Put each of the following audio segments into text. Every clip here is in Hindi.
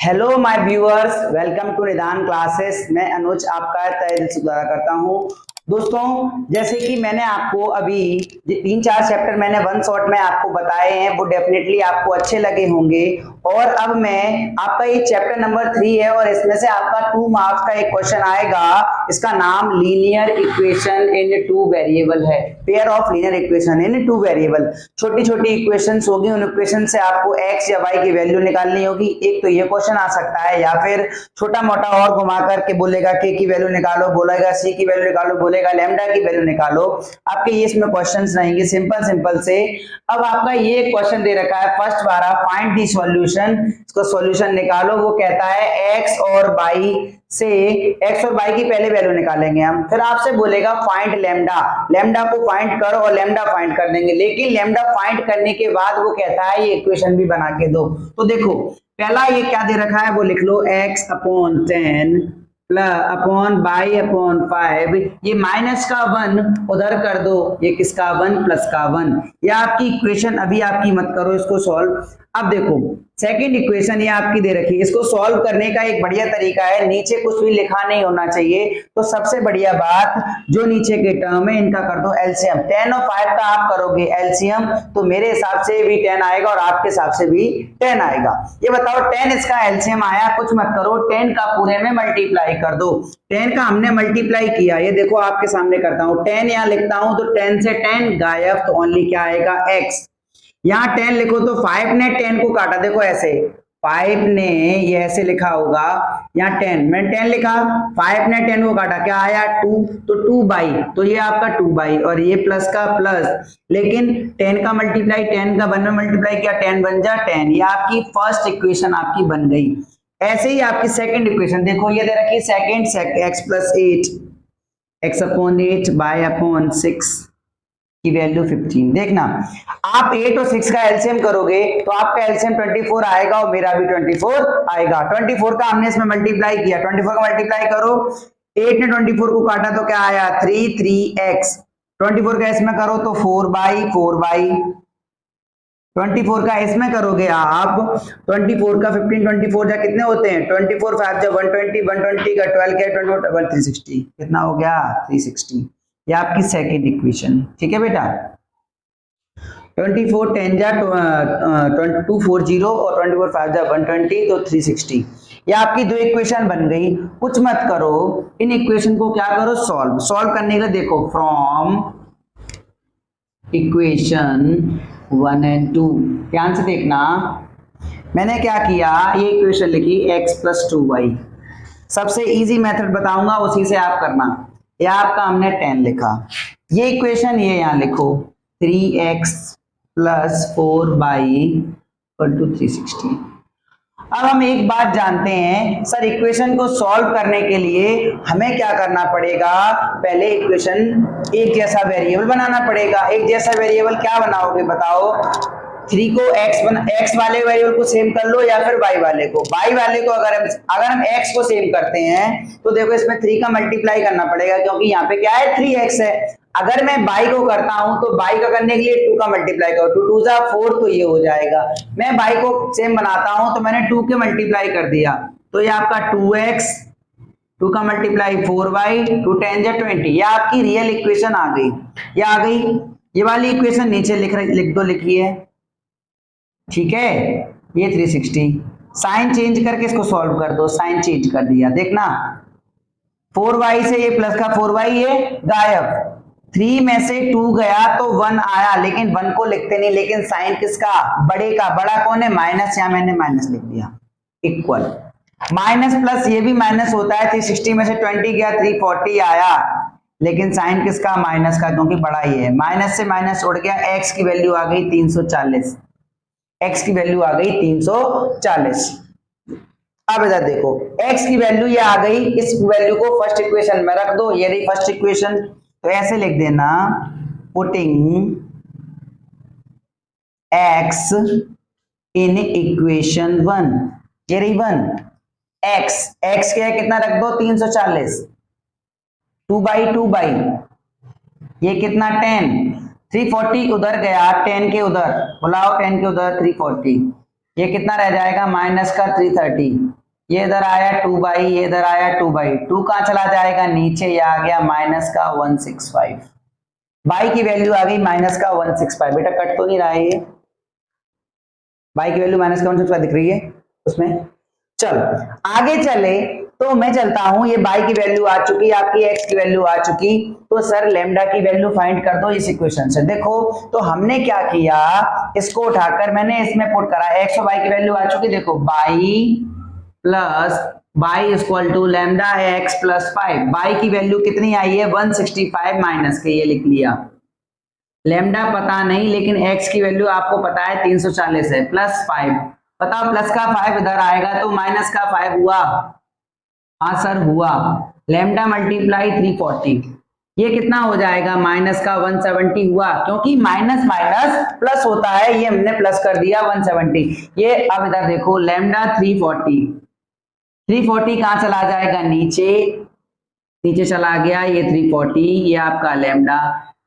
Hello my viewers, welcome to Nidan classes. मैं अनुज आपका तहे दिल से स्वागत करता हूँ। दोस्तों, जैसे कि मैंने आपको अभी 3-4 चैप्टर मैंने वन शॉट में आपको बताए हैं, वो डेफिनेटली आपको अच्छे लगे होंगे। और अब मैं आपका ये चैप्टर नंबर 3 है और इसमें से आपका 2 मार्क्स का एक क्वेश्चन आएगा। इसका नाम लीनियर इक्वेशन इन 2 वेरिएबल है। Pair of linear equation in 2 variable. छोटी छोटी इक्वेशंस होगी, उन इक्वेशन से आपको एक्स या वाई की वैल्यू निकालनी होगी। एक तो ये क्वेश्चन आ सकता है, या फिर छोटा मोटा और घुमा करके बोलेगा के की वैल्यू निकालो, बोलेगा सी की वैल्यू निकालो, बोलेगा लैम्डा की वैल्यू निकालो। आपके ये इसमें क्वेश्चंस रहेंगे सिंपल सिंपल से। अब आपका ये क्वेश्चन दे रखा है फर्स्ट वाला, फाइंड दी सॉल्यूशन। इसको सॉल्यूशन निकालो। वो कहता है एक्स और वाई से, एक्स और वाई की पहले वैल्यू निकालेंगे हम, फिर आपसे बोलेगा फाइंड लैम्डा। लैम्डा को फाइंड करो और लैम्डा फाइंड कर देंगे, लेकिन लैम्डा फाइंड करने के बाद वो कहता है ये इक्वेशन भी बना के दो। तो देखो पहला ये क्या दे रखा है वो लिख लो, x upon 10 upon by upon 5। ये माइनस का 1 उधर कर दो, ये किसका 1 प्लस का 1। ये आपकी इक्वेशन अभी आपकी मत करो इसको सॉल्व। अब देखो सेकंड इक्वेशन ये आपकी दे रखी है, इसको सॉल्व करने का एक बढ़िया तरीका है, नीचे कुछ भी लिखा नहीं होना चाहिए। तो सबसे बढ़िया बात, जो नीचे के टर्म है इनका कर दो एलसीएम। 10 और 5 का आप करोगे एलसीएम तो मेरे हिसाब से भी 10 आएगा और आपके हिसाब से भी 10 आएगा। ये बताओ 10 इसका एलसीएम आया, कुछ मत करो, 10 का पूरे में मल्टीप्लाई कर दो। 10 का हमने मल्टीप्लाई किया, ये देखो आपके सामने करता हूं, 10 यहां लिखता हूं तो 10 से 10 गायब, तो ओनली क्या आएगा x। यहां 10 लिखो तो 5 ने 10 को काटा, देखो ऐसे 5 ने ये ऐसे लिखा होगा, यहाँ 10 मैंने 10 लिखा, 5 ने 10 को काटा, क्या आया 2, तो 2 बाई, तो ये आपका 2 बाई और ये प्लस का प्लस, लेकिन 10 का मल्टीप्लाई 10 का 1 में मल्टीप्लाई किया 10 बन जा 10। ये आपकी फर्स्ट इक्वेशन आपकी बन गई। ऐसे ही आपकी सेकंड इक्वेशन देखो, ये दे रखी second x plus 8 x upon 8 by upon 6 की वैल्यू 15। देखना आप 8 और 6 का एलसीएम करोगे तो आपका एलसीएम 24 आएगा और मेरा भी 24 आएगा। 24 का हमने इसमें मल्टीप्लाई किया, 24 का मल्टीप्लाई करो, 8 ने 24 को काटा तो क्या आया 3x। 24 का इसमें करो तो 4 बाई 24 का इसमें करोगे आप 24 का 15 24 जा कितने होते हैं 24 5 जा 120 120 का 12 क्या 24 360, कितना हो गया 360। ये आपकी सेकंड इक्वेशन, ठीक है बेटा। 24 10 जा 240 और 24 5 जा 120 तो 360। ये आपकी दो इक्वेशन बन गई। कुछ मत करो, इन इक्वेशन को क्या करो सॉल्व करने के लिए देखो, फ्रॉम इक्वेशन 1 एंड 2 ध्यान से देखना। मैंने क्या किया, ये इक्वेशन लिखी x प्लस 2y। सबसे इजी मेथड बताऊंगा, उसी से आप करना। ये आपका हमने 10 लिखा, ये इक्वेशन ये यहां लिखो 3x plus 4y equal to 360। अब हम एक बात जानते हैं सर, इक्वेशन को सॉल्व करने के लिए हमें क्या करना पड़ेगा, पहले इक्वेशन एक जैसा वेरिएबल बनाना पड़ेगा। एक जैसा वेरिएबल क्या बनाओगे बताओ, 3 को x वाले वेरिएबल को सेम कर लो या फिर y वाले को। y वाले को अगर हम x को सेम करते हैं तो देखो इसमें 3 का मल्टीप्लाई करना पड़ेगा, क्योंकि यहाँ पे क्या है 3x है। अगर मैं y को करता हूं तो y का करने के लिए 2 का मल्टीप्लाई करो, 2 2 जा 4 तो ये हो जाएगा। मैं y को सेम बनाता हूं तो मैंने 2 के मल्टीप्लाई कर दिया, तो ये आपका 2x, 2 का मल्टीप्लाई 4y, 2 10 जा 20। ये आपकी रियल इक्वेशन आ गई। ये आ गई, ये वाली इक्वेशन नीचे लिख दो, लिखी है, ठीक है। ये 360, साइन चेंज करके इसको सॉल्व कर दो, साइन चेंज कर दिया, देखना 4y से ये प्लस का 4y ये गायब, 3 में से 2 गया तो 1 आया, लेकिन 1 को लिखते नहीं, लेकिन साइन किसका, बड़े का। बड़ा कौन है माइनस, यहां मैंने माइनस लिख दिया, इक्वल माइनस प्लस ये भी माइनस होता है। 360 में से 20 गया 340 आया, लेकिन साइन किसका माइनस का, क्योंकि बड़ा ही है। माइनस से माइनस उड़ गया, x की वैल्यू आ गई 340, x की वैल्यू आ गई 340। अब इधर देखो x की वैल्यू ये आ गई, इस वैल्यू को फर्स्ट इक्वेशन में रख दो, ये रही फर्स्ट इक्वेशन। तो ऐसे लिख देना, पुटिंग x इन इक्वेशन 1, ये रही 1, x क्या है कितना रख दो 340, 2 बाई ये कितना 10, 340 उधर गया 10 के उधर, बुलाओ 10 के उधर 340, ये कितना रह जाएगा माइनस का 330, ये इधर आया 2/, ये इधर आया 2/, 2 कहाँ चला जाएगा नीचे, ये आ गया माइनस का 165, बाई की वैल्यू आ गई माइनस का 165। बेटा कट तो नहीं रहा है, ये बाई की वैल्यू माइनस का 165 दिख रही है उसमें। चलो आगे चले तो मैं चलता हूं, ये बाई की वैल्यू आ चुकी, आपकी एक्स की वैल्यू आ चुकी, तो सर लैम्डा की वैल्यू फाइंड कर दो इस इक्वेशन से। देखो तो हमने क्या किया, इसको उठाकर मैंने इसमें पुट करा, एक्स और बाई की वैल्यू आ चुकी, देखो y plus y equal to lambda है एक्स प्लस 5, बाई की वैल्यू कितनी आई है 165 माइनस के, ये लिख लिया। लैम्डा पता नहीं लेकिन एक्स की वैल्यू आपको पता है 340 है, प्लस 5, बताओ प्लस का 5 इधर आएगा तो माइनस का 5 हुआ, हाँ सर हुआ, लैम्डा मल्टीप्लाई 340, ये कितना हो जाएगा माइनस का 170 हुआ, क्योंकि माइनस माइनस प्लस होता है, ये हमने प्लस कर दिया 170। ये अब इधर देखो लैम्डा 340, 340 कहाँ चला जाएगा नीचे, नीचे चला गया ये 340, ये आपका लैम्डा,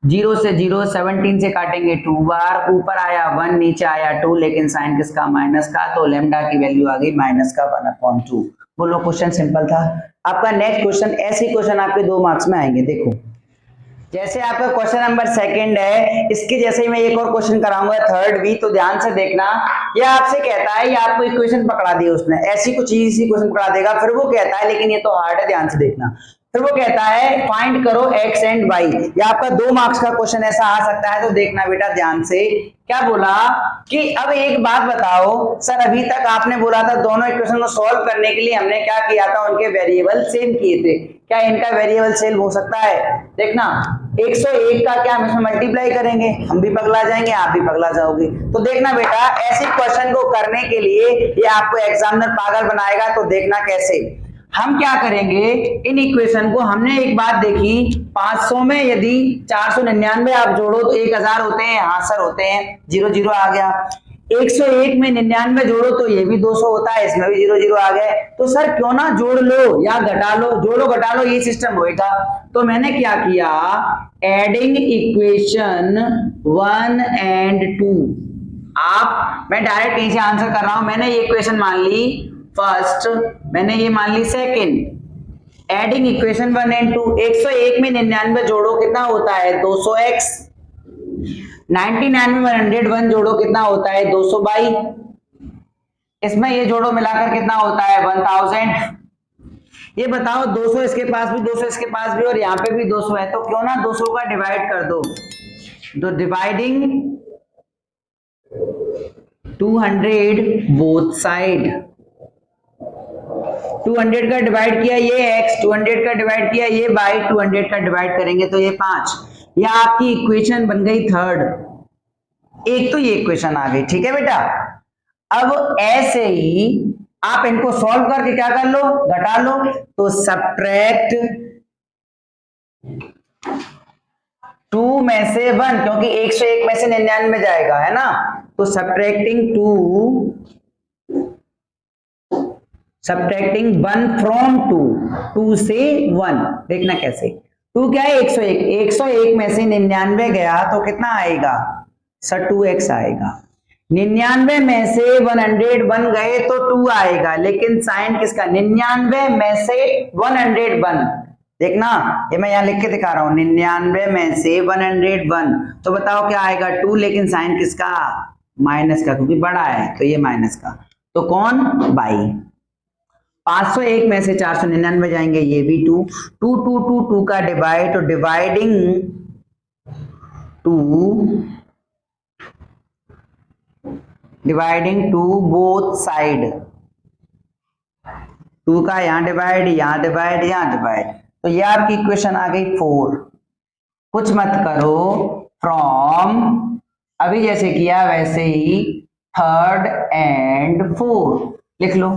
0 से 0, 17 से काटेंगे 2 बार, ऊपर आया 1 नीचे आया 2, लेकिन साइन किसका माइनस का, तो लैम्डा की वैल्यू आ गई माइनस का 1/2। बोलो क्वेश्चन सिंपल था। आपका नेक्स्ट क्वेश्चन, ऐसे क्वेश्चन आपके 2 मार्क्स में आएंगे। देखो जैसे आपका क्वेश्चन नंबर 2 है, इसके जैसे ही मैं एक और क्वेश्चन कराऊंगा 3rd भी, तो ध्यान से देखना। ये आपसे कहता है, ये आपको इक्वेशन पकड़ा दी उसने, ऐसी कुछ इजी क्वेश्चन पकड़ा देगा, फिर वो कहता है, लेकिन ये तो हार्ड है, ध्यान से देखना। फिर वो कहता है फाइंड करो x एंड y, ये आपका 2 मार्क्स का क्वेश्चन ऐसा आ सकता है, तो देखना बेटा ध्यान से। क्या बोला कि अब एक बात बताओ सर, अभी तक आपने बोला था दोनों इक्वेशन को सॉल्व करने के लिए हमने क्या किया था, उनके वेरिएबल सेम किए थे, क्या इनका वेरिएबल सेम हो सकता है? देखना 101 का क्या हम इसमें मल्टीप्लाई करेंगे, हम भी पगला जाएंगे, आप भी पगला जाओगे। तो देखना बेटा ऐसे क्वेश्चन को करने के लिए ये आपको एग्जामिनर पागल बनाएगा, तो देखना कैसे। हम क्या करेंगे, इन इक्वेशन को हमने एक बात देखी, 500 में यदि 499 आप जोड़ो तो 1000 होते हैं, हाँ सर होते हैं, 0 0 आ गया। 101 में 99 जोड़ो तो ये भी 200 होता है, इसमें भी 0 0 आ गए। तो सर क्यों ना जोड़ लो या घटा लो, जोड़ो घटा लो, ये सिस्टम होएगा। तो मैंने क्या किया, एडिंग इक्वेशन 1 and 2, मैं डायरेक्ट यहीं से आंसर कर रहा हूं। मैंने ये इक्वेशन मान ली फर्स्ट, मैंने ये मान ली सेकंड। एडिंग इक्वेशन 1 and 2, 101 में 99 जोड़ो कितना होता है 200x, 99 में 101 जोड़ो कितना होता है 200/, इसमें ये जोड़ो मिलाकर कितना होता है 1000। ये बताओ 200 इसके पास भी, 200 इसके पास भी, और यहाँ पे भी 200 है, तो क्यों ना 200 का डिवाइड कर दो। तो डिवाइडिंग 200 बोथ साइड, 200 का डिवाइड किया ये x, 200 का डिवाइड किया ये y, 200 का डिवाइड करेंगे तो ये 5। यह आपकी इक्वेशन बन गई 3rd। एक तो ये इक्वेशन आ गई, ठीक है बेटा। अब ऐसे ही आप इनको सॉल्व करके क्या कर लो, घटा लो। तो सब्ट्रैक्ट 2 में से 1, क्योंकि 101 में से 99 में जाएगा, है ना। तो सब्ट्रैक्टिंग 1 फ्रॉम 2 से 1, देखना कैसे। 2 क्या है 101, 101 में से 99 गया तो कितना आएगा सर 2x आएगा। 99 में से 101 गए तो 2 आएगा, लेकिन साइन किसका, 99 में से 101, देखना ये मैं यहां लिख के दिखा रहा हूं, 99 में से 101, तो बताओ क्या आएगा 2, लेकिन साइन किसका माइनस का, क्योंकि बड़ा है तो ये माइनस का, तो कौन बाई। 501 में से 499 जाएंगे, ये भी 2 2 2 2 2 का डिवाइड, तो डिवाइडिंग 2 बोथ साइड, 2 का यहां डिवाइड, यहां डिवाइड, यहां डिवाइड, तो ये आपकी इक्वेशन आ गई 4। कुछ मत करो, फ्रॉम अभी जैसे किया वैसे ही 3rd and 4 लिख लो।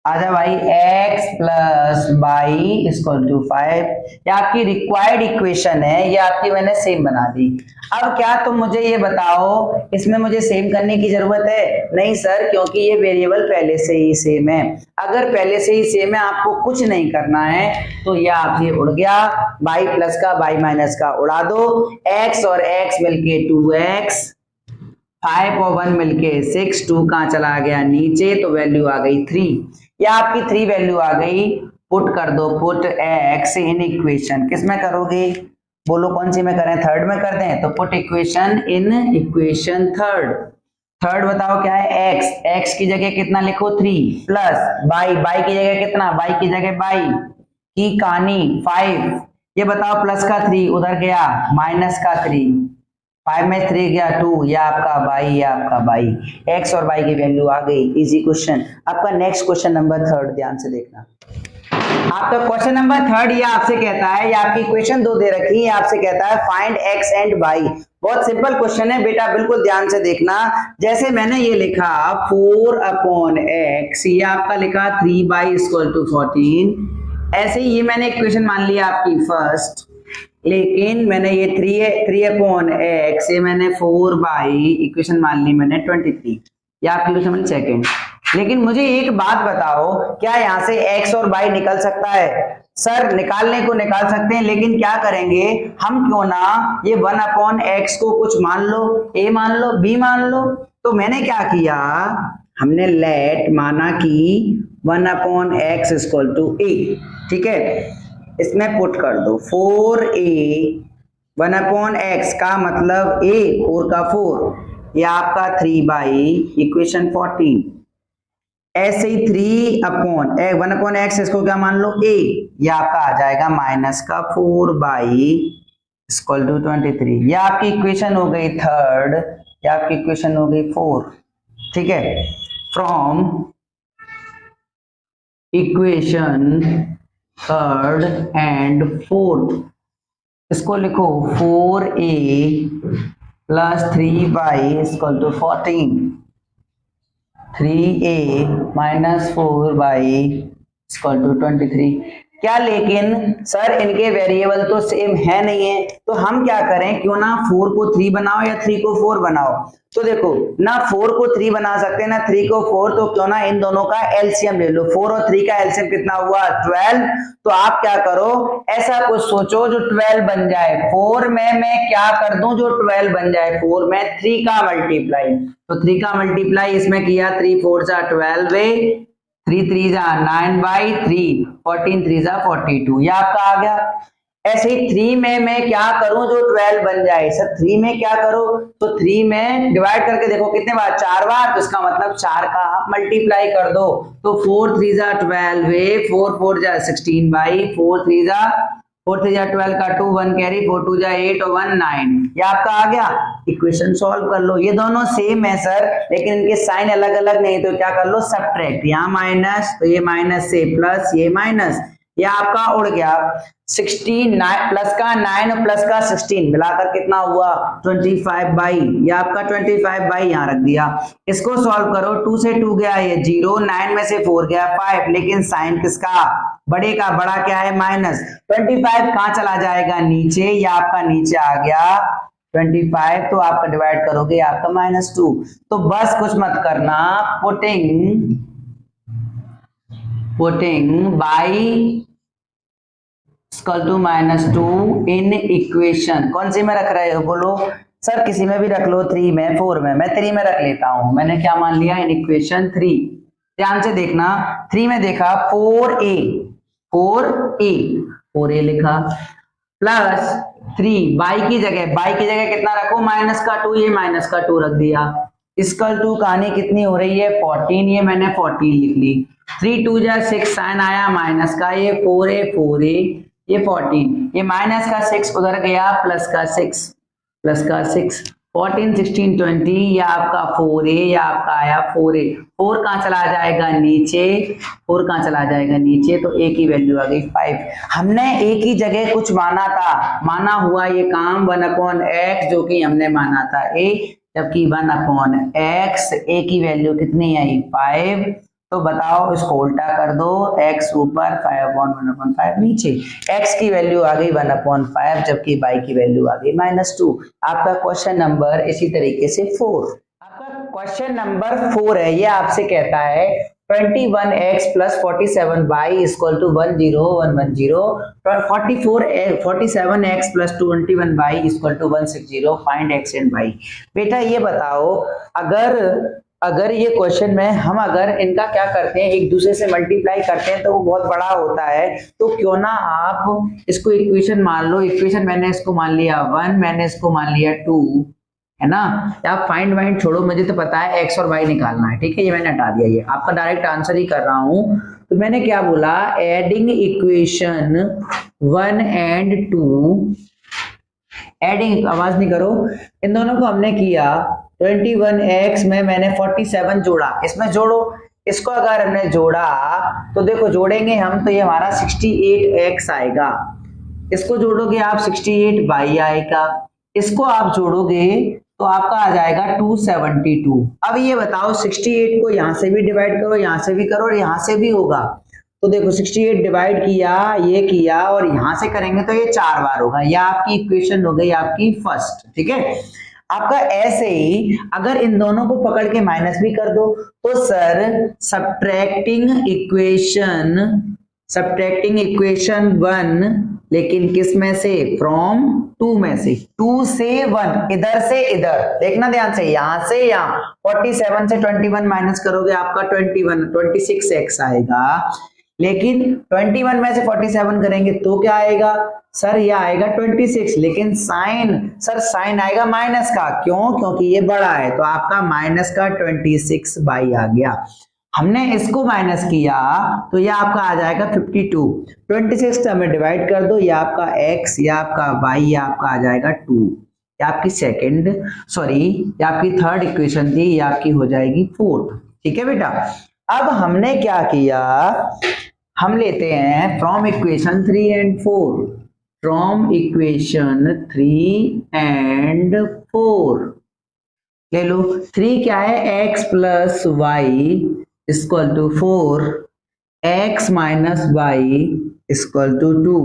आजा भाई x plus y equal to 5, ये आपकी रिक्वायर्ड इक्वेशन है, ये आपकी मैंने सेम बना दी। अब क्या तुम मुझे ये बताओ, इसमें मुझे सेम करने की जरूरत है? नहीं सर, क्योंकि ये वेरिएबल पहले से ही सेम है। अगर पहले से ही सेम है, आपको कुछ नहीं करना है, तो ये आपसे उड़ गया, y प्लस का y माइनस का उड़ा दो, x और x मिलके 2x, 5 और 1 मिलके 6, 2 कहाँ चला गया नीचे, तो वैल्यू आ गई 3। या आपकी 3 वैल्यू आ गई। पुट कर दो, पुट x इन इक्वेशन, किस में करोगे, बोलो कौन सी में करें, थर्ड में कर दें, तो put equation in equation third बताओ क्या है, x की जगह कितना लिखो 3 प्लस बाई की जगह कितना, बाई की जगह बाई की कहानी 5, ये बताओ प्लस का 3 उधर गया माइनस का 3, 5 में 3 गया 2, या आपका बाई, x और y की वैल्यू आ गई। Easy question. आपका नेक्स्ट क्वेश्चन नंबर 3 ध्यान से देखना। आपका क्वेश्चन नंबर 3 ये आपसे कहता है, ये आपकी इक्वेशन 2 दे रखी है, आपसे कहता है फाइंड x एंड y। बहुत सिंपल क्वेश्चन है बेटा, बिल्कुल ध्यान से देखना। जैसे मैंने ये लिखा 4/x, ये आपका लिखा 3y=14, ऐसे ही ये मैंने इक्वेशन मान लिया आपकी फर्स्ट, लेकिन मैंने ये 3/x, ये मैंने 4 इक्वेशन मान ली मैंने 23, या आपकी इक्वेशन मैंने सेकेंड। लेकिन मुझे एक बात बताओ, क्या यहाँ से x और y निकल सकता है? सर निकालने को निकाल सकते हैं, लेकिन क्या करेंगे हम, क्यों ना ये 1/x को कुछ मान लो, a मान लो, b मान लो। तो मैंने क्या किया, हमने लेट माना कि 1/x = a, ठीक है, इसमें पुट कर दो 4a 1/x का मतलब a 4 का 4, या आपका 3 इक्वेशन 14, ऐसे ही 1/x इसको क्या मान लो a, या आपका आ जाएगा माइनस का 4/23, या आपकी इक्वेशन हो गई 3, या आपकी इक्वेशन हो गई 4, ठीक है। From equation 3rd and 4th, इसको लिखो 4a + 3y = 14, 3a - 4y = 23। क्या लेकिन सर इनके वेरिएबल तो सेम है नहीं है, तो हम क्या करें, क्यों ना 4 को 3 बनाओ या 3 को 4 बनाओ। तो देखो ना 4 को 3 बना सकते हैं ना 3 को 4, तो क्यों ना इन दोनों का एलसीएम ले लो। 4 और 3 का एलसीएम कितना हुआ 12। तो आप क्या करो, ऐसा कुछ सोचो जो 12 बन जाए। 4 में मैं क्या कर दूं जो 12 बन जाए, 4 में 3 का मल्टीप्लाई, तो 3 का मल्टीप्लाई इसमें किया, 3 4 जा 12, 3 3 जा 9/3, 14 3 जा 42, ये आपका आ गया। ऐसे ही 3 में मैं क्या करूं जो 12 बन जाए, सर 3 में क्या करो, तो 3 में डिवाइड करके देखो कितने बार, 4 बार, तो इसका मतलब 4 का आप मल्टीप्लाई कर दो, तो 4 3 जा 12, 4 4 जा 16/4 3 जा 12 का 2 1 कैरी, 4 2 जा 8 और 1 9, ये आपका आ गया। इक्वेशन सॉल्व कर लो, ये दोनों सेम है सर, लेकिन इनके साइन अलग अलग नहीं, तो क्या कर लो सब्ट्रैक्ट, यहाँ माइनस, तो ये माइनस से प्लस, ये माइनस, ये आपका उड़ गया। 16 प्लस का 9 और प्लस का 16 मिलाकर कितना हुआ 25/, ये आपका 25/, यहाँ रख दिया। इसको सॉल्व करो, 2 से 2 गया ये 0, 9 में से 4 गया 5, लेकिन साइन किसका, बड़े का, बड़ा क्या है माइनस, 25 कहाँ चला जाएगा नीचे, या आपका नीचे आ गया 25, तो आपका डिवाइड करोगे आपका -2। तो बस कुछ मत करना, पुटिंग बाई = -2 इन इक्वेशन, कौन सी में रख रहे हो बोलो, सर किसी में भी रख लो, 3 में 4 में, मैं 3 में रख लेता हूं। मैंने क्या मान लिया, इन इक्वेशन 3, ध्यान से देखना। 3 में देखा 4a लिखा प्लस 3 बाई की जगह कितना रखो -2, ये -2 रख दिया, = कहानी कितनी हो रही है 14, ये मैंने 14 लिख ली। 3 2 जा 6 साइन आया माइनस का, ये 4a ये 14, ये माइनस का 6 उधर गया, प्लस का 6 14 16 20, ये आपका 4a, ये आपका आया 4a, 4 कहाँ चला जाएगा नीचे, तो a की वैल्यू आ गई 5। हमने a की जगह कुछ माना हुआ ये काम 1/x, जो कि हमने माना था a, जबकि 1/x, a की वैल्यू कितनी आई 5। तो बताओ इसको उल्टा कर दो, x ऊपर 5/1/5 नीचे, x की वैल्यू आ गई 1/5, जबकि y की वैल्यू आ गई -2। आपका क्वेश्चन नंबर इसी तरीके से 4, आपका क्वेश्चन नंबर 4 है, ये आपसे कहता है 21x plus 47y equal to 10110, 47x plus 21y equal to 160, find x and y। बेटा ये बताओ, अगर ये क्वेश्चन में हम अगर इनका क्या करते हैं, एक दूसरे से मल्टीप्लाई करते हैं तो वो बहुत बड़ा होता है, तो क्यों ना आप इसको इक्वेशन मान लो। इक्वेशन मैंने इसको मान लिया 1, मैंने इसको मान लिया 2, है ना। आप फाइंड वाइंड छोड़ो, मुझे तो पता है x और y निकालना है, ठीक है। ये मैंने हटा दिया, ये आपका डायरेक्ट आंसर ही कर रहा हूं। तो मैंने क्या बोला, एडिंग इक्वेशन 1 एंड 2, एडिंग, आवाज नहीं करो, इन दोनों को हमने किया। 21x में मैंने 47 जोड़ा, इसमें जोड़ो, इसको अगर हमने जोड़ा तो देखो जोड़ेंगे हम तो ये हमारा 68x आएगा, इसको जोड़ोगे आप 68y आएगा, इसको आप जोड़ोगे तो आपका आ जाएगा 272। अब ये बताओ 68 को यहां से भी डिवाइड करो, यहां से भी करो और यहां से भी होगा, तो देखो 68 डिवाइड किया, ये किया और यहां से करेंगे तो ये 4 बार होगा। यह आपकी इक्वेशन हो गई आपकी फर्स्ट, ठीक है। आपका ऐसे ही अगर इन दोनों को पकड़ के माइनस भी कर दो तो सर सब्ट्रैक्टिंग इक्वेशन 1, लेकिन किस में से, फ्रॉम 2 में से, 2 से 1, इधर से इधर देखना ध्यान से, यहां से यहां 47 से 21 माइनस करोगे आपका 26x आएगा, लेकिन 21 में से 47 करेंगे तो क्या आएगा सर, ये आएगा 26, लेकिन साइन आएगा माइनस का, क्यों, क्योंकि ये बड़ा है, तो आपका माइनस का 26y आ गया। हमने इसको माइनस किया तो ये आपका आ जाएगा 52, 26 में डिवाइड कर दो, ये आपका x, ये आपका y, ये आपका आ जाएगा 2, ये आपकी ये आपकी थर्ड इक्वेशन थी, ये आपकी हो जाएगी फोर्थ, ठीक है बेटा। अब हमने क्या किया, हम लेते हैं from equation 3 and 4, from equation 3 and 4 ले लो। 3 क्या है, x plus y equal to 4, x minus y equal to 2,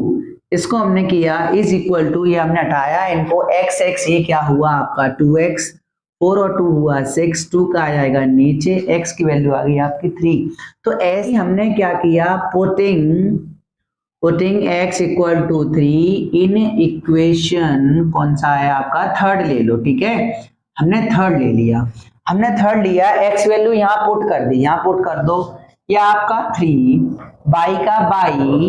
इसको हमने किया इज इक्वल टू, ये हमने हटाया इनको, x ये क्या हुआ आपका 2x, 4 और 2 हुआ 6, 2 का आ जाएगा नीचे, x की वैल्यू आ गई आपकी 3। तो ऐसे हमने क्या किया, putting x equal to 3 in equation, कौन सा है आपका थर्ड ले लो, ठीक है। हमने थर्ड ले लिया, x वैल्यू यहाँ पुट कर दी, यहाँ पुट कर दो, ये आपका 3, बाई का बाई,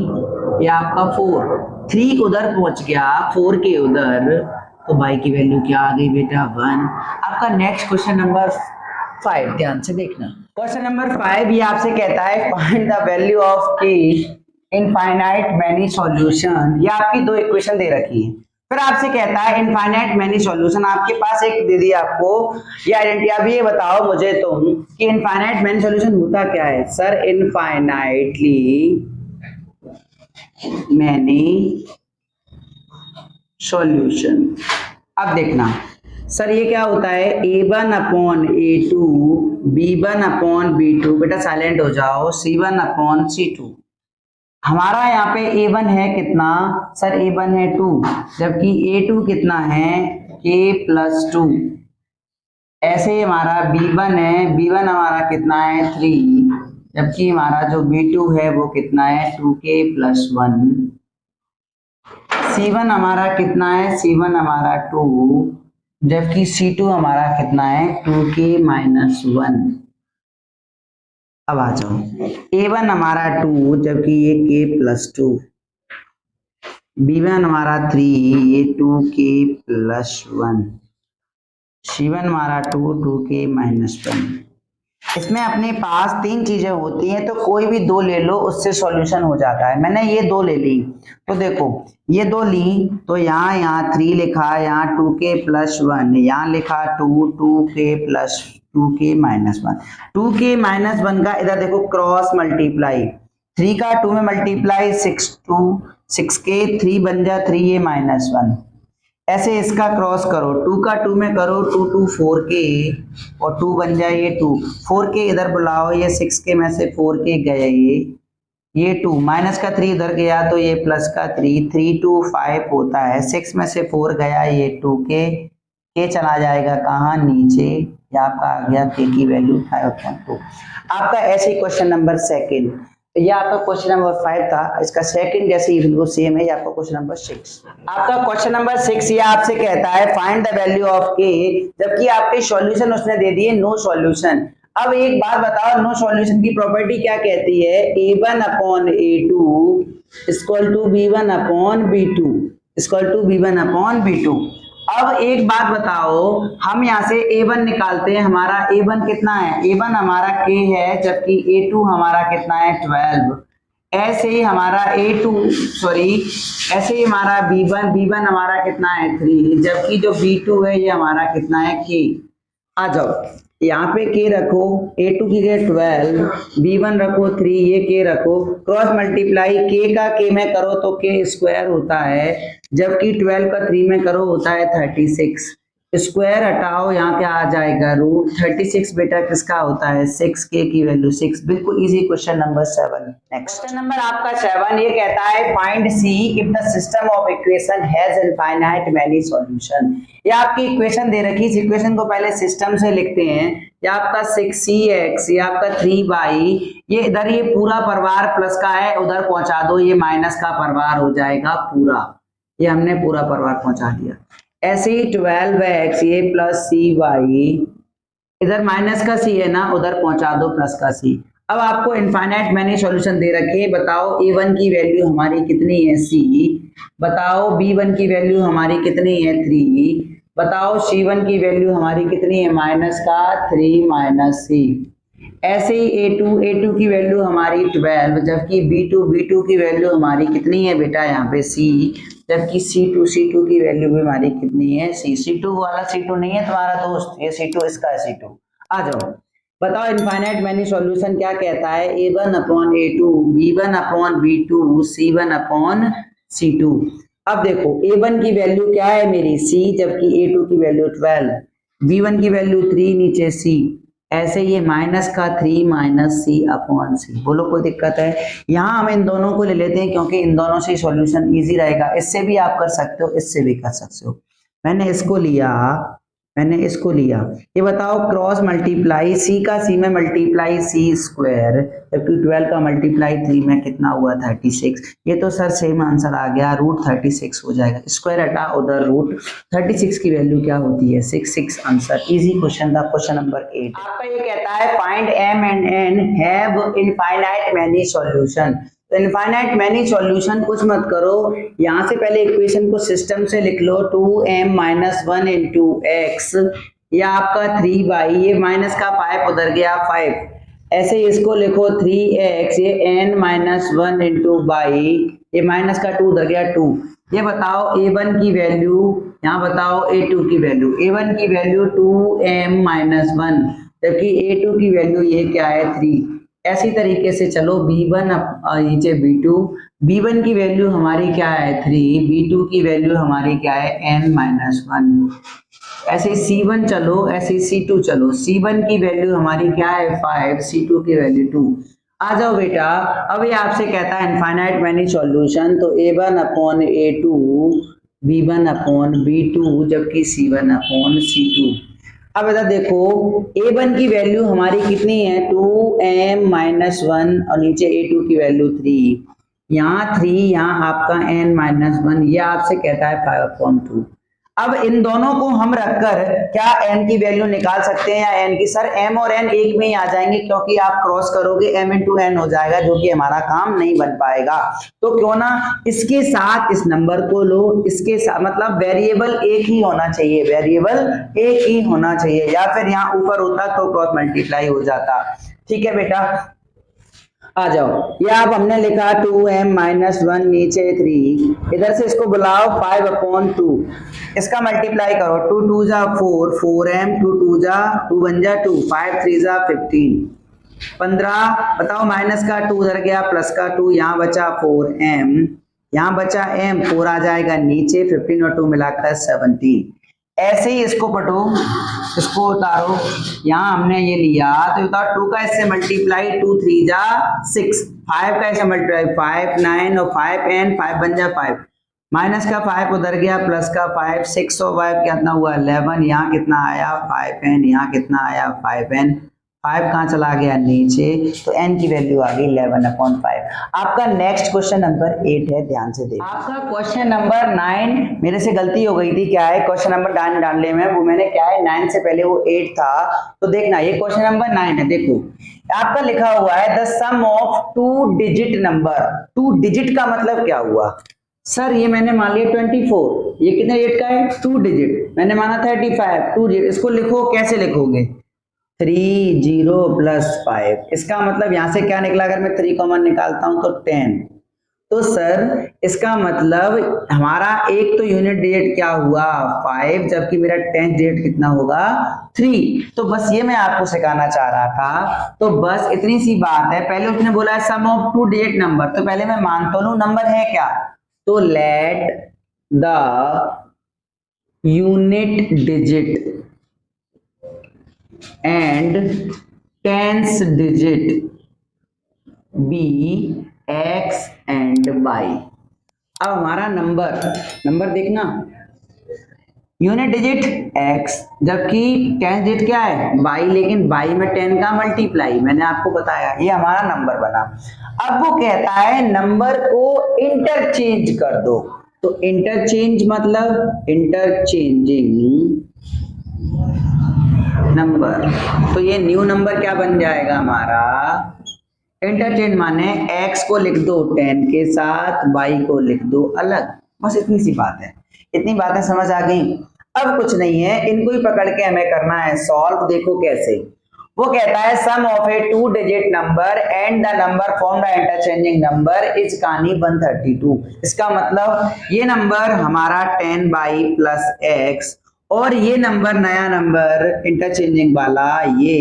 ये आपका 4, 3 उधर पहुंच गया 4 के उधर, तो बाई की वैल्यू क्या आ गई बेटा 1। आपका नेक्स्ट क्वेश्चन नंबर 5 ध्यान से देखना। क्वेश्चन नंबर 5 ये आपसे कहता है फाइंड द वैल्यू ऑफ की इनफाइनाइट मैनी सॉल्यूशन। ये आपकी दो इक्वेशन दे रखी है, फिर आपसे कहता है इनफाइनाइट मैनी सॉल्यूशन, आपके पास एक दे दिया आपको ये आइडेंटिटी। अब ये बताओ मुझे तुम कि इनफाइनाइट मैनी सॉल्यूशन होता क्या है। सर इनफाइनाइटली मैनी सॉल्यूशन, अब देखना सर ये क्या होता है, a1 upon a2, b1 upon b2, बेटा साइलेंट हो जाओ, c1 अपॉन c2। हमारा यहाँ पे a1 है कितना सर, a1 है 2, जबकि a2 कितना है k प्लस 2। ऐसे हमारा b1 है, b1 हमारा कितना है 3, जबकि हमारा जो b2 है वो कितना है 2k प्लस 1। c1 हमारा कितना है, c1 हमारा 2, जबकि c2 हमारा कितना है 2k माइनस 1। अब आ जाओ, a1 हमारा 2, जबकि ये k प्लस 2, b1 हमारा 3, ये 2k प्लस 1, c1 हमारा 2k माइनस 1। इसमें अपने पास तीन चीजें होती हैं, तो कोई भी दो ले लो उससे सॉल्यूशन हो जाता है। मैंने ये दो ले ली, तो देखो ये दो ली, तो यहाँ 3 लिखा, यहाँ 2k प्लस 1, यहाँ लिखा 2k plus 2k minus 1। 2k minus 1 का इधर देखो क्रॉस मल्टीप्लाई, 3 का 2 में मल्टीप्लाई 6k, 3 बन जा 3 ये माइनस 1। ऐसे इसका क्रॉस करो, 2 का 2 में करो 2 2 4k और 2 बन जाए ये 2, 4k इधर बुलाओ, ये 6k में से 4k गए, ये 2 माइनस का 3 इधर गया तो ये प्लस का 3, 3 2 5 होता है, 6 में से 4 गया ये 2k, k चला जाएगा कहाँ नीचे, या आपका आ गया k की वैल्यू 5/2। आपका ऐसे क्वेश्चन नंबर सेकंड, तो ये आपका क्वेश्चन नंबर 5 था, इसका सेकंड जैसे ही बिल्कुल सेम है, ये आपका क्वेश्चन नंबर 6। आपका क्वेश्चन नंबर 6 ये आपसे कहता है find the value of k, जबकि आपके सॉल्यूशन उसने दे दिए नो सॉल्यूशन। अब एक बात बताओ, नो सॉल्यूशन की प्रॉपर्टी क्या कहती है, a1 upon a2 equal to b1 upon b2 equal to b1 upon b2। अब एक बात बताओ, हम यहाँ से a1 निकालते हैं, हमारा a1 कितना है, a1 हमारा k है, जबकि a2 हमारा कितना है 12। ऐसे ही हमारा ऐसे ही हमारा b1 हमारा कितना है 3, जबकि जो b2 है ये हमारा कितना है k। आ जाओ यहाँ पे k रखो, a2 की है 12, b1 रखो 3, ये k रखो, क्रॉस मल्टीप्लाई k का k में करो तो k स्क्वायर होता है, जबकि 12 का 3 में करो होता है 36। स्क्वायर हटाओ, यहाँ क्या आ जाएगा रूट 36, बेटा किसका होता है 6k की वैल्यू 6। बिल्कुल easy question number 7। Next question number आपका 7 ये कहता है find c if the system of equation has infinite many solution. ये आपकी इक्वेशन दे रखी, इस इक्वेशन को पहले सिस्टम से लिखते हैं। ये आपका 6cx, ये आपका 3y, ये इधर ये पूरा परिवार प्लस का है, उधर पहुंचा दो, ये माइनस का परिवार हो जाएगा पूरा, ये हमने पूरा परिवार पहुंचा दिया। ऐसे ही 12x ये प्लस cy, इधर माइनस का c है ना, उधर पहुंचा दो प्लस का c। अब आपको इनफाइनाइट मैनी सॉल्यूशन दे रखे, बताओ a1 की वैल्यू हमारी कितनी है c, बताओ b1 की वैल्यू हमारी कितनी है 3, बताओ c1 की वैल्यू हमारी कितनी है माइनस का 3 माइनस c। ऐसे ही a2 की वैल्यू हमारी 12, जबकि b2 की वैल्यू हमारी कितनी है बेटा यहाँ पे c, जबकि C2 की वैल्यू भी हमारी कितनी है C2 वाला C2 नहीं है तुम्हारा दोस्त, ये C2 इसका है C2। आ जाओ बताओ इनफाइनाइट मैनी सॉल्यूशन क्या कहता है, a1 upon a2 b1 upon b2 c1 upon c2। अब देखो a1 की वैल्यू क्या है मेरी c, जबकि a2 की वैल्यू 12, b1 की वैल्यू 3 नीचे c, ऐसे ये माइनस का 3 माइनस सी अपॉन सी। बोलो कोई दिक्कत है? यहाँ हम इन दोनों को ले लेते हैं क्योंकि इन दोनों से सॉल्यूशन इजी रहेगा। इससे भी आप कर सकते हो, इससे भी कर सकते हो। मैंने इसको लिया, ये बताओ क्रॉस मल्टीप्लाई सी का सी में मल्टीप्लाई सी स्क्वायर, जबकि 12 का मल्टीप्लाई 3 में कितना हुआ 36। ये तो सर सेम आंसर आ गया, रूट 36 हो जाएगा। स्क्वायर हटा, उधर रूट 36 की वैल्यू क्या होती है 6 आंसर। इजी क्वेश्चन था, क्वेश्चन नंबर 8। आपका ये कहता है find m and n have infinite many solution. तो इनफाइनाइट मैनी सॉल्यूशन कुछ मत करो, यहाँ से पहले इक्वेशन को सिस्टम से लिख लो, 2m - 1 इंटू एक्स, या आपका 3y, ये माइनस का 5 उधर गया 5, ऐसे इसको लिखो 3x, ये n - 1 इंटू y, ये माइनस का 2 उधर गया 2। ये बताओ a1 की वैल्यू, यहाँ बताओ a2 की वैल्यू, a1 की वैल्यू 2m - 1, जबकि a2 की वैल्यू ये क्या है 3। ऐसी तरीके से चलो b1 नीचे b1 की वैल्यू हमारी क्या है 3, b2 की वैल्यू हमारी क्या है n - 1। ऐसे c1 चलो, ऐसे c2 चलो, c1 की वैल्यू हमारी क्या है 5, c2 की वैल्यू 2। आ जाओ बेटा, अब ये आपसे कहता है इनफाइनाइट मैनी सॉल्यूशन, तो a1 upon a2, b1 upon b2, जबकि c1 अपॉन c2। अब इधर देखो a1 की वैल्यू हमारी कितनी है 2m - 1 और नीचे a2 की वैल्यू 3, यहाँ 3, यहाँ आपका n - 1, ये आपसे कहता है 5/2। अब इन दोनों को हम रखकर क्या n की वैल्यू निकाल सकते हैं या n की? सर m और n एक में ही आ जाएंगे क्योंकि आप क्रॉस करोगे m इंटू n हो जाएगा, जो कि हमारा काम नहीं बन पाएगा। तो क्यों ना इसके साथ इस नंबर को लो, इसके साथ मतलब वेरिएबल एक ही होना चाहिए, वेरिएबल एक ही होना चाहिए, या फिर यहाँ ऊपर होता तो क्रॉस मल्टीप्लाई हो जाता। ठीक है बेटा, आ जाओ, ये आप हमने लिखा 2m - 1 नीचे 3, इधर से इसको बुलाओ 5/2, इसका मल्टीप्लाई करो, 2 2 जा 4, 4m, 2 2 जा 2 1 जा 2, 5 3 जा 15, 15। बताओ माइनस का 2 उधर गया, प्लस का 2, यहाँ बचा 4m, यहाँ बचा m, 4 आ जाएगा नीचे, 15 और 2 मिलाकर 17। ऐसे ही इसको पढ़ो, इसको उतारो, यहाँ हमने ये लिया तो बताओ 2 का इससे मल्टीप्लाई, 2 3 जा 6, 5 का इससे मल्टीप्लाई 5 9 और 5n, 5 बन जा 5, माइनस का 5 उधर गया, प्लस का 5, 6 और 5 कितना हुआ 11, यहाँ कितना आया 5n, यहाँ कितना आया 5n, 5 कहाँ चला गया नीचे, तो n की वैल्यू आ गई 11/5। आपका नेक्स्ट क्वेश्चन नंबर 8 है, ध्यान से देखो। आपका क्वेश्चन नंबर 9, मेरे से गलती हो गई थी, क्या है क्वेश्चन नंबर डालने में, वो मैंने क्या है 9 से पहले वो 8 था, तो देखना ये क्वेश्चन नंबर 9 है। देखो आपका लिखा हुआ है the sum of 2 digit number. 2 digit का मतलब क्या हुआ सर, ये मैंने मान लिया 24, ये कितने डिजिट का है 2 डिजिट, मैंने माना 35, 2 डिजिट, इसको लिखो कैसे लिखोगे 3 0 प्लस 5, इसका मतलब यहां से क्या निकला, अगर मैं 3 कॉमन निकालता हूं तो 10, तो सर इसका मतलब हमारा एक तो यूनिट डिजिट क्या हुआ 5, जबकि मेरा 10th डिजिट कितना होगा 3। तो बस ये मैं आपको सिखाना चाह रहा था, तो बस इतनी सी बात है। पहले उसने बोला है सम ऑफ 2 डिजिट नंबर, तो पहले मैं मान तो लूं नंबर है क्या, तो let the unit digit and 10th digit be x and y। अब हमारा नंबर देखना, यूनिट डिजिट x जबकि 10th डिजिट क्या है y, लेकिन y में 10 का मल्टीप्लाई, मैंने आपको बताया ये हमारा नंबर बना। अब वो कहता है नंबर को इंटरचेंज कर दो, तो इंटरचेंज मतलब इंटरचेंजिंग नंबर, तो ये न्यू नंबर क्या बन जाएगा हमारा, इंटरचेंज माने x को लिख दो 10 के साथ, y को लिख दो अलग, बस इतनी सी बात है। इतनी बातें समझ आ गई। अब कुछ नहीं है, इनको ही पकड़ के हमें करना है सॉल्व। देखो कैसे, वो कहता है sum of a 2 digit number and the number form the interchanging number is कानी 132। इसका मतलब ये नंबर हमारा 10y प्लस x और ये नंबर नया नंबर इंटरचेंजिंग वाला ये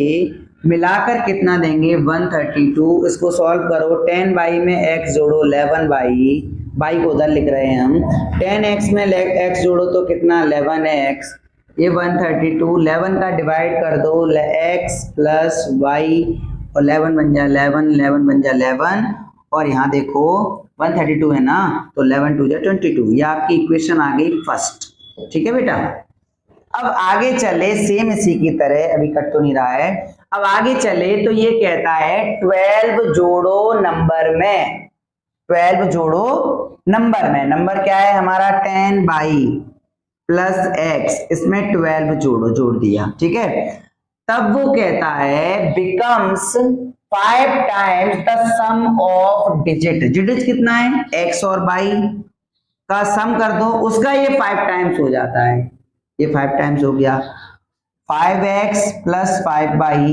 मिलाकर कितना देंगे 132। इसको सॉल्व करो, 10y में x जोड़ो 11y, y को उधर लिख रहे हैं हम, 10x में x जोड़ो तो कितना 11x, ये 132, 11 का डिवाइड कर दो x प्लस y और 11 बन जा 11, 11 बन जा 11, और यहाँ देखो 132 है ना, तो 11 2 जा 22, ये आपकी इक्वेशन आ गई फर्स्ट। ठीक है बेटा, अब आगे चले सेम इसी की तरह, अभी कट तो नहीं रहा है, अब आगे चले तो ये कहता है 12 जोड़ो नंबर में, 12 जोड़ो नंबर में, नंबर क्या है हमारा 10y प्लस x, इसमें 12 जोड़ो, जोड़ दिया, ठीक है। तब वो कहता है becomes 5 times the sum of digit, digit कितना है x और y का सम कर दो, उसका ये 5 टाइम्स हो जाता है, ये 5 टाइम्स हो गया, 5x plus 5y,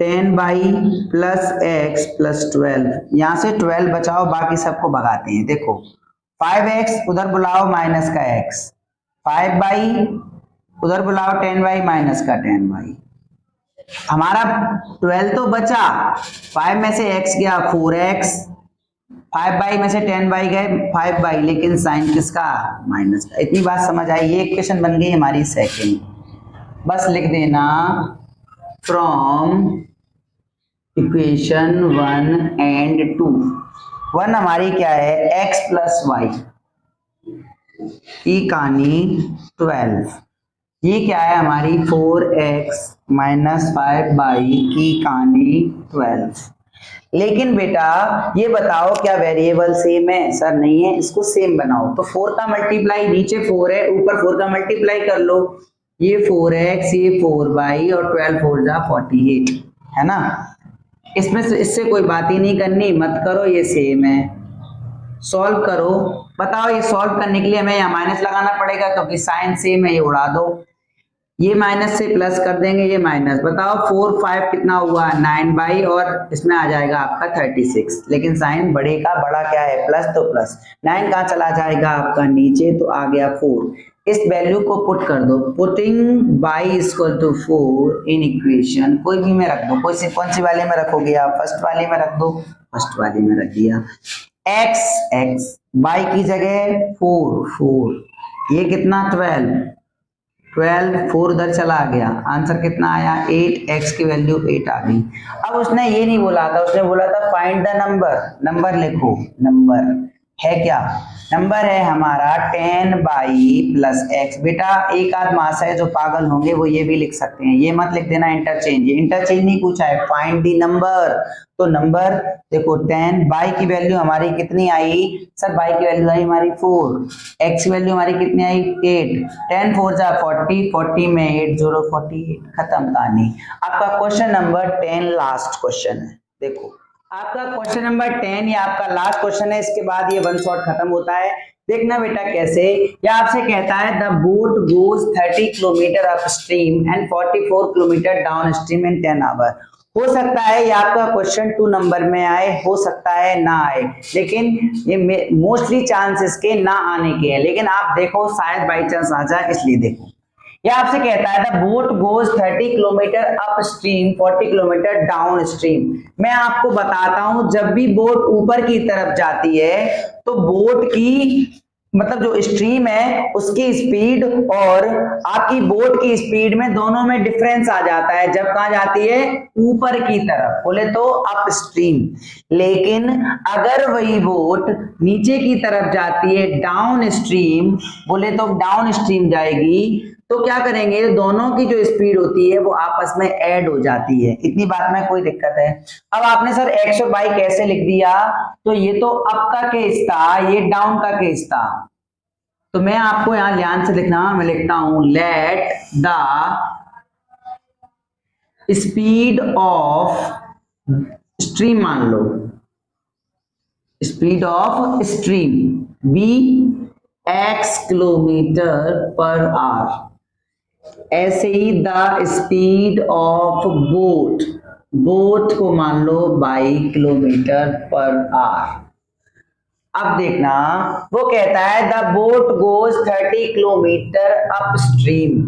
10y plus x plus 12, यहां से 12 बचाओ, बाकी सबको भगाते हैं। देखो 5x उधर बुलाओ माइनस का x, 5y उधर बुलाओ 10y माइनस का 10y, हमारा 12 तो बचा, 5 में से x गया 4x, 5y में से 10y गए 5y, लेकिन साइन किसका माइनस का। इतनी बात समझ आई, ये इक्वेशन बन गई हमारी सेकंड। बस लिख देना फ्रॉम इक्वेशन 1 एंड 2, 1 हमारी क्या है x प्लस वाई की कहानी 12, ये क्या है हमारी 4x माइनस 5y की कहानी 12। लेकिन बेटा ये बताओ क्या वेरिएबल सेम है, सर नहीं है, इसको सेम बनाओ, तो 4 का मल्टीप्लाई, नीचे 4 है ऊपर 4 का मल्टीप्लाई कर लो, ये 4x ये 4y और 12 4 जा 48 है ना, इसमें से इससे कोई बात ही नहीं करनी, मत करो, ये सेम है। सॉल्व करो, बताओ ये सॉल्व करने के लिए हमें यहाँ माइनस लगाना पड़ेगा क्योंकि साइन सेम है, ये उड़ा दो, ये माइनस से प्लस कर देंगे, ये माइनस, बताओ 4 5 कितना हुआ 9y और इसमें आ जाएगा आपका 36, लेकिन साइन बड़े का बड़ा क्या है प्लस, तो प्लस 9 कहाँ चला जाएगा आपका नीचे, तो आ गया 4। इस वैल्यू को पुट कर दो, putting y equal to 4 in equation, कोई भी में रख दो, कौन सी वाले में रखोगे आप, फर्स्ट वाले में रख दो, फर्स्ट वाले में रख दिया, x y की जगह 4, ये कितना 12 4 उधर चला गया, आंसर कितना आया 8, x की वैल्यू 8 आ गई। अब उसने ये नहीं बोला था, उसने बोला था फाइंड द नंबर, नंबर लिखो, नंबर है क्या? नंबर है हमारा 10/+x। बेटा एक आध महाशय जो पागल होंगे वो ये भी लिख सकते हैं, ये मत लिख देना इंटरचेंज, ये इंटरचेंज नहीं पूछा है, फाइंड दी नंबर। तो नंबर देखो 10, बाई की वैल्यू हमारी कितनी आई सर? बाई की वैल्यू आई हमारी 4, एक्स की वैल्यू हमारी कितनी आई 8, 10 4 जा 40, 40 में 8 0 48, खत्म कहानी। आपका क्वेश्चन नंबर 10 लास्ट क्वेश्चन है। देखो आपका क्वेश्चन नंबर 10 ये आपका लास्ट क्वेश्चन है, इसके बाद ये वन शॉट खत्म होता है। देखना बेटा कैसे, या आपसे कहता है the boat goes 30 kilometre upstream and 44 kilometre downstream in 10 hour. हो सकता है ये आपका क्वेश्चन 2 नंबर में आए, हो सकता है ना आए, लेकिन ये मोस्टली चांसेस के ना आने के हैं, लेकिन आप देखो शायद बाई चांस आ जाए, इसलिए देखो। यह आपसे कहता है the boat goes 30 kilometre up stream 40 kilometre down stream. मैं आपको बताता हूं जब भी बोट ऊपर की तरफ जाती है तो बोट की मतलब जो स्ट्रीम है उसकी स्पीड और आपकी बोट की स्पीड में दोनों में डिफरेंस आ जाता है जब कहां जाती है ऊपर की तरफ, बोले तो अप स्ट्रीम। लेकिन अगर वही बोट नीचे की तरफ जाती है डाउन स्ट्रीम, बोले तो डाउन स्ट्रीम जाएगी, तो क्या करेंगे दोनों की जो स्पीड होती है वो आपस में ऐड हो जाती है। इतनी बात में कोई दिक्कत है? अब आपने सर एक्स और वाई कैसे लिख दिया? तो ये तो अप का केस था, ये डाउन का केस था, तो मैं आपको यहां ध्यान से लिखना, मैं लिखता हूं let the speed of stream, मान लो speed of stream be x kilometre per hour. ऐसे ही the speed of boat, boat को मान लो बाई किलोमीटर पर आवर। अब देखना वो कहता है the boat goes 30 kilometre upstream.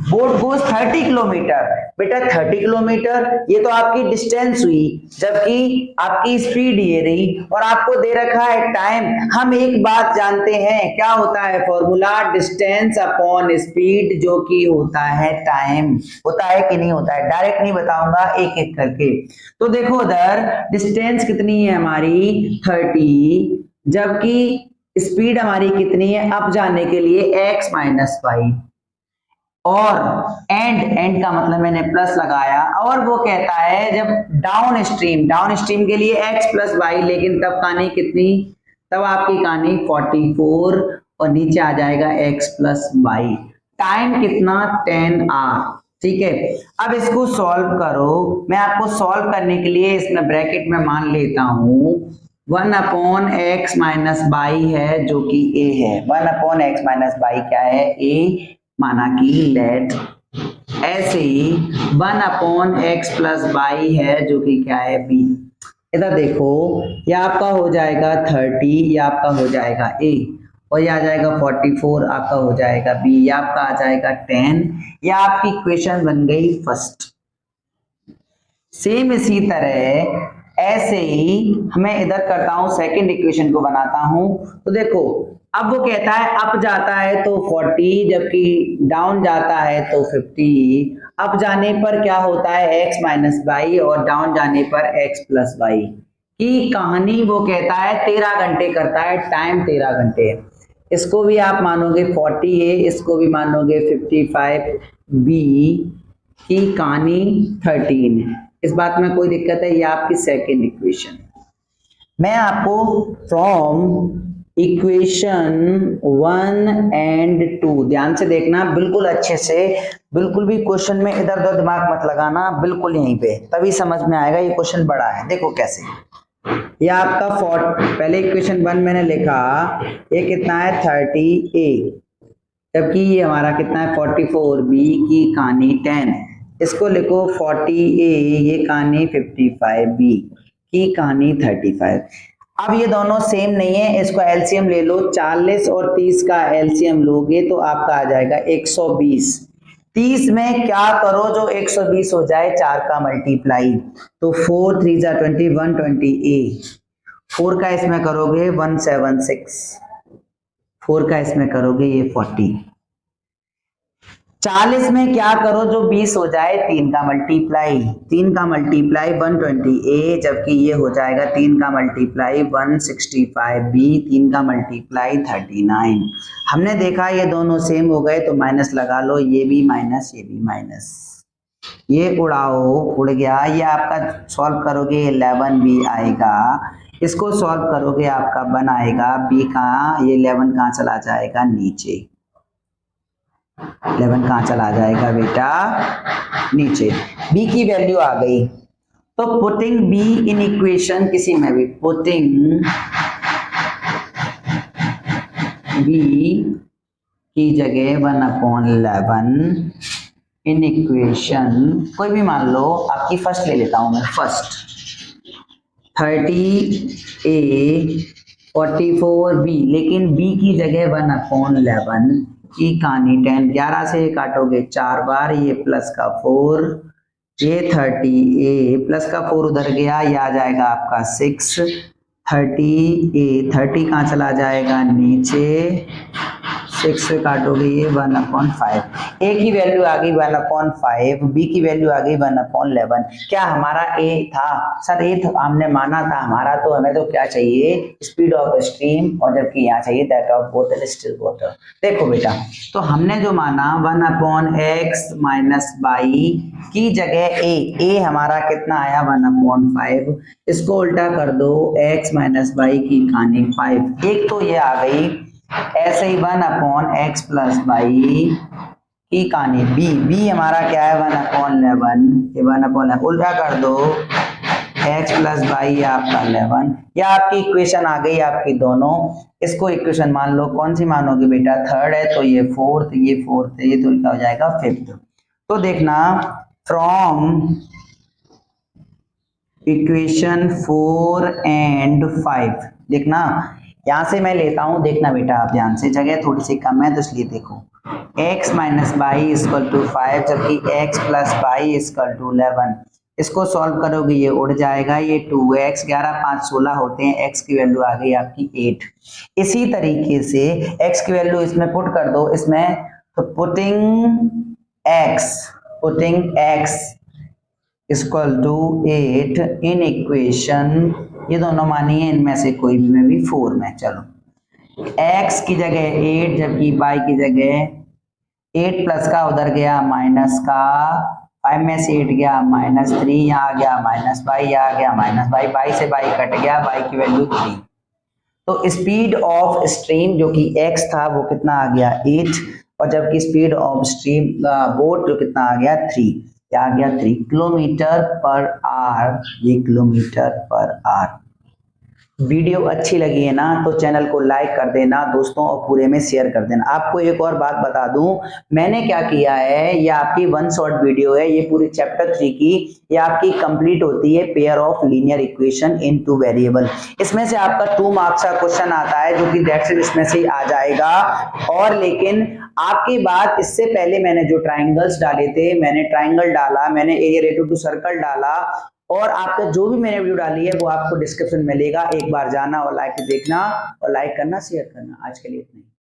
Boat goes 30 kilometre, बेटा 30 किलोमीटर ये तो आपकी डिस्टेंस हुई, जबकि आपकी स्पीड ये रही और आपको दे रखा है टाइम। हम एक बात जानते हैं, क्या होता है फॉर्मूला? डिस्टेंस अपॉन स्पीड, जो कि होता है टाइम। होता है कि नहीं होता है? डायरेक्ट नहीं बताऊंगा, एक एक करके। तो देखो उधर डिस्टेंस कितनी है हमारी 30, जबकि स्पीड हमारी कितनी है अप जाने के लिए x माइनस वाई, और एंड का मतलब मैंने प्लस लगाया, और वो कहता है जब डाउन स्ट्रीम के लिए x प्लस वाई, लेकिन तब कहानी कितनी, तब आपकी कहानी 44 और नीचे आ जाएगा x प्लस वाई। टाइम कितना 10 आवर। ठीक है, अब इसको सॉल्व करो। मैं आपको सॉल्व करने के लिए इसमें ब्रैकेट में मान लेता हूं 1/x माइनस बाई है, जो कि a है। 1/x माइनस बाई क्या है? a, माना कि लेट। ऐसे ही 1/x प्लस बाई है, जो कि क्या है? b। इधर देखो ये आपका हो जाएगा 30, ये आपका हो जाएगा a, और ये आ जाएगा 44, आपका हो जाएगा b, ये आपका आ जाएगा 10। ये आपकी इक्वेशन बन गई फर्स्ट। सेम इसी तरह ऐसे ही मैं इधर करता हूं, सेकंड इक्वेशन को बनाता हूं। तो देखो अब वो कहता है अप जाता है तो 40, जबकि डाउन जाता है तो 50। अप जाने पर क्या होता है x माइनस वाई, और डाउन जाने पर x प्लस वाई की कहानी वो कहता है 13 घंटे करता है, टाइम 13 घंटे है। इसको भी आप मानोगे 40 है, इसको भी मानोगे 55, b की कहानी 13 है। इस बात में कोई दिक्कत है? ये आपकी सेकेंड इक्वेशन। मैं आपको फ्रॉम इक्वेशन 1 एंड 2, ध्यान से देखना बिल्कुल अच्छे से, बिल्कुल भी क्वेश्चन में इधर उधर दिमाग मत लगाना, बिल्कुल यहीं पे, तभी समझ में आएगा ये क्वेश्चन बड़ा है। देखो कैसे, ये आपका पहले इक्वेशन 1 मैंने लिखा, ये कितना है 30a, जबकि ये हमारा कितना है 44b की कहानी 10। इसको लिखो 40a, ये कहानी 55b की कहानी 35। अब ये दोनों सेम नहीं है, इसको एलसीएम ले लो, 40 और 30 का एलसीएम लोगे तो आपका आ जाएगा 120। 30 में क्या करो जो 120 हो जाए, 4 का मल्टीप्लाई, तो 4 3 जा 20, 120a। 4 का इसमें करोगे 176, 4 का इसमें करोगे ये 40। 40 में क्या करो जो 20 हो जाए, 3 का मल्टीप्लाई 120 ए, जबकि ये हो जाएगा 3 का मल्टीप्लाई 165 बी, 3 का मल्टीप्लाई 39। हमने देखा ये दोनों सेम हो गए तो माइनस लगा लो, ये भी माइनस ये भी माइनस, ये उड़ाओ उड़ गया। ये आपका सॉल्व करोगे 11 बी आएगा, इसको सॉल्व करोगे आपका 1 आएगा, बी कहाँ, ये 11 कहाँ चला जाएगा नीचे, 11 कहाँ चला जाएगा बेटा नीचे, बी की वैल्यू आ गई। तो पुटिंग बी इन इक्वेशन, किसी में भी पुटिंग बी की जगह 1/11 इन इक्वेशन, कोई भी मान लो, आपकी फर्स्ट ले लेता हूं मैं, फर्स्ट 30a 44b, लेकिन b की जगह 1/11 की कहानी 10, 11 से काटोगे 4 बार, ये प्लस का 4, ये 30a प्लस का 4 उधर गया, ये आ जाएगा आपका 6, 30a 30 कहाँ चला जाएगा नीचे, 6 से काटोगे ये 1/5, a की वैल्यू आ गई 1/5, b की वैल्यू आ गई 1/11। क्या हमारा a था सर, a तो हमने माना था हमारा, तो हमें तो क्या चाहिए, स्पीड ऑफ स्ट्रीम, और जबकि यहाँ चाहिए that of water still water. देखो बेटा, तो हमने जो माना 1/x - की जगह a हमारा कितना आया 1/5, इसको उल्टा कर दो, x - की कहानी 5, एक तो ये आ गई, ऐसे ही 1/x + y की कहानी b हमारा क्या है 1/11, ये 1/11 उल्टा कर दो, x + y आपका 11, या आपकी इक्वेशन आ गई आपकी दोनों, इसको इक्वेशन मान लो, कौन सी मानोगे बेटा, थर्ड है तो ये फोर्थ, ये फोर्थ है, ये तो क्या हो जाएगा फिफ्थ। तो देखना फ्रॉम इक्वेशन 4 and 5, देखना यहां से मैं लेता हूं, देखना बेटा आप ध्यान से, जगह थोड़ी सी कम है तो इसलिए देखो, x - y = 5, जबकि x + y = 11, इसको सॉल्व करोगे ये उड़ जाएगा, ये 2x, 11 5 16 होते हैं, x की वैल्यू आ गई आपकी 8। इसी तरीके से x की वैल्यू इसमें पुट कर दो, इसमें तो पुटिंग x = 8 इन इक्वेशन, ये दोनों मानी है, इनमें से कोई भी में भी 4 में, चलो x की जगह 8, जबकि y की जगह 8 प्लस का उधर गया माइनस का, 5 में से 8 गया -3, यहाँ आ गया -y, यहाँ आ गया -y, y से y कट गया, y की वैल्यू 3। तो स्पीड ऑफ स्ट्रीम जो कि x था वो कितना आ गया 8, और जबकि स्पीड ऑफ स्ट्रीम बोट जो कितना आ गया 3, क्या आ गया 3 km/h, ये km/h। वीडियो अच्छी लगी है ना तो चैनल को लाइक कर देना दोस्तों, और पूरे में शेयर कर देना। आपको एक और बात बता दूं, मैंने क्या किया है, ये आपकी 1 शॉर्ट वीडियो है, ये पूरी चैप्टर 3 की ये आपकी कंप्लीट होती है, pair of linear equation in 2 variable. इसमें से आपका 2 मार्क्स का क्वेश्चन आता है जो कि दैट से इसमें से ही आ जाएगा। और लेकिन आपकी बात, इससे पहले मैंने जो ट्राइंगल्स डाले थे, मैंने ट्राइंगल डाला, मैंने एरिया रेलेटिव टू सर्कल डाला, और आपका जो भी मैंने वीडियो डाली है वो आपको डिस्क्रिप्शन में मिलेगा, एक बार जाना और लाइक देखना, और लाइक करना, शेयर करना। आज के लिए इतना ही।